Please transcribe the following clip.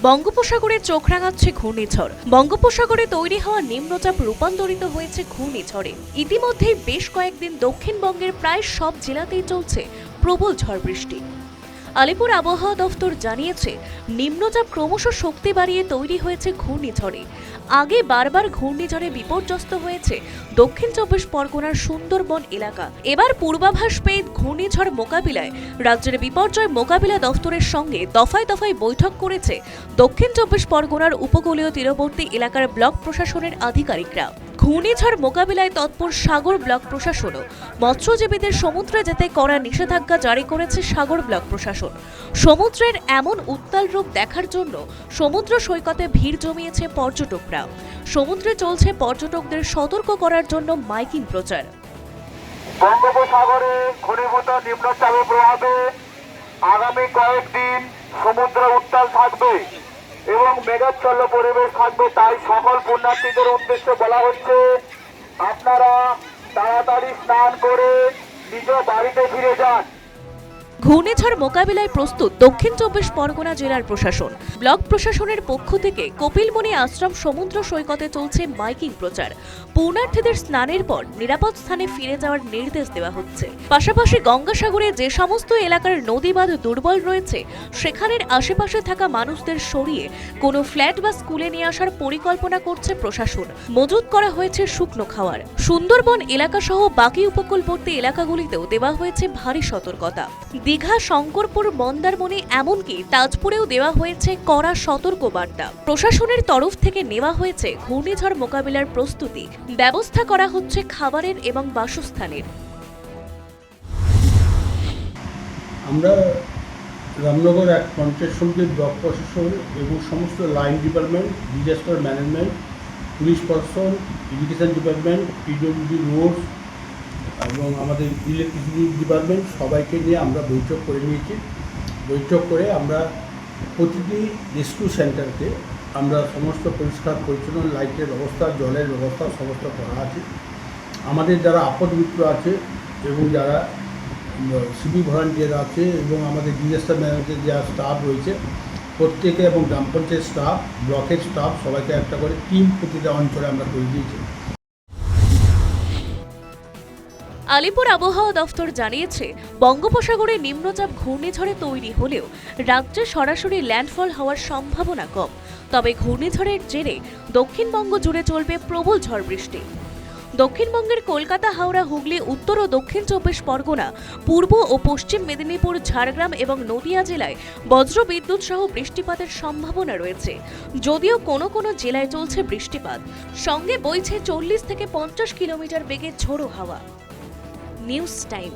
বঙ্গোপসাগরে চোখ রাঙাচ্ছে ঘূর্ণিঝড়। বঙ্গোপসাগরে তৈরি হওয়া নিম্নচাপ রূপান্তরিত হয়েছে ঘূর্ণিঝড়ে। ইতিমধ্যেই বেশ কয়েকদিন দক্ষিণবঙ্গের প্রায় সব জেলাতেই চলছে প্রবল ঝড় বৃষ্টি। আলিপুর আবহাওয়া দফতর জানিয়েছে, নিম্নচাপ ক্রমশ শক্তি বাড়িয়ে তৈরি হয়েছে ঘূর্ণিঝড়ে। আগে বারবার ঘূর্ণিঝড়ে বিপর্যস্ত হয়েছে দক্ষিণ চব্বিশ পরগনার সুন্দরবন এলাকা। এবার পূর্বাভাস পেয়ে ঘূর্ণিঝড় মোকাবিলায় রাজ্যের বিপর্যয় মোকাবিলা দফতরের সঙ্গে দফায় দফায় বৈঠক করেছে দক্ষিণ চব্বিশ পরগনার উপকূলীয় তীরবর্তী এলাকার ব্লক প্রশাসনের আধিকারিকরা। ঘূর্ণিঝড় মোকাবিলায় তৎপর সাগর ব্লক প্রশাসনও। মৎস্যজীবীদের সমুদ্রে যেতে কড়া নিষেধাজ্ঞা জারি করেছে সাগর ব্লক প্রশাসন। সমুদ্রের এমন উত্তাল রূপ দেখার জন্য সমুদ্র সৈকতে ভিড় জমিয়েছে পর্যটকরা। সমুদ্রে চলছে পর্যটকদের সতর্ক করার জন্য মাইকিং প্রচার। বঙ্গোপসাগরে ঘনীভূত নিম্নচাপের প্রভাবে আগামী কয়েকদিন সমুদ্র উত্তাল থাকবে এবং মেঘাচ্ছন্ন পরিবেশ থাকবে। তাই সকল পুণ্যার্থীদের উদ্দেশ্যে বলা হচ্ছে, আপনারা তাড়াতাড়ি স্নান করে নিজ বাড়িতে ফিরে যান। ঘূর্ণিঝড় মোকাবিলায় প্রস্তুত দক্ষিণ চব্বিশ পরগনা জেলার প্রশাসন। ব্লক প্রশাসনের পক্ষ থেকে কপিলমুনি আশ্রম সমুদ্র সৈকতে চলছে মাইকিং প্রচার। পুণ্যার্থীদের স্নানের পর নিরাপদ স্থানে ফিরে যাওয়ার নির্দেশ দেওয়া হচ্ছে। পাশাপাশি গঙ্গাসাগরে যে সমস্ত এলাকার নদী বাঁধ দুর্বল রয়েছে, সেখানের আশেপাশে থাকা মানুষদের সরিয়ে কোনো ফ্ল্যাট বা স্কুলে নিয়ে আসার পরিকল্পনা করছে প্রশাসন। মজুত করা হয়েছে শুকনো খাওয়ার। সুন্দরবন এলাকা সহ বাকি উপকূলবর্তী এলাকাগুলিতেও দেওয়া হয়েছে ভারী সতর্কতা। দীঘা, শঙ্করপুর, মন্দারমণি এমনকি তাজপুরেও দেওয়া হয়েছে কড়া সতর্কবার্তা। প্রশাসনের তরফ থেকে নেওয়া হয়েছে ঘূর্ণিঝড় মোকাবিলার প্রস্তুতি। ব্যবস্থা করা হচ্ছে খাবারের এবং বাসস্থানের। আমরা রামনগর এক পঞ্চায়েত সমিতির ব্লক প্রশাসন এবং সমস্ত line department, disaster management, police প্রশাসন, এডুকেশন ডিপার্টমেন্ট, পিডব্লিউডি রোডস এবং আমাদের ইলেকট্রিসিটি ডিপার্টমেন্ট সবাইকে নিয়ে আমরা বৈঠক করে নিয়েছি। বৈঠক করে আমরা প্রতিটি রেস্কিউ সেন্টারকে আমরা সমস্ত পরিষ্কার পরিচ্ছন্ন লাইটের ব্যবস্থা, জলের ব্যবস্থা সমস্ত করা আছে। আমাদের যারা আপদ মিত্র আছে এবং যারা সিভিক ভলান্টিয়ার আছে এবং আমাদের ডিজাস্টার ম্যানেজমেন্টের যারা স্টাফ রয়েছে প্রত্যেকে এবং গ্রাম পঞ্চায়েত স্টাফ, ব্লকের স্টাফ সবাইকে একটা করে টিম প্রতিটা অঞ্চলে আমরা করে দিয়েছি। আলিপুর আবহাওয়া দফতর জানিয়েছে, বঙ্গোপসাগরে নিম্নচাপ ঘূর্ণিঝড়ে তৈরি হলেও রাজ্যে সরাসরি ল্যান্ডফল হওয়ার সম্ভাবনা কম। তবে ঘূর্ণিঝড়ের জেরে দক্ষিণবঙ্গ জুড়ে চলবে প্রবল ঝড় বৃষ্টি। দক্ষিণবঙ্গের কলকাতা, হাওড়া, হুগলি, উত্তর ও দক্ষিণ চব্বিশ পরগনা, পূর্ব ও পশ্চিম মেদিনীপুর, ঝাড়গ্রাম এবং নদিয়া জেলায় বজ্রবিদ্যুৎ সহ বৃষ্টিপাতের সম্ভাবনা রয়েছে। যদিও কোনো কোনো জেলায় চলছে বৃষ্টিপাত, সঙ্গে বইছে 40 থেকে 50 কিলোমিটার বেগে ঝোড়ো হাওয়া। News time.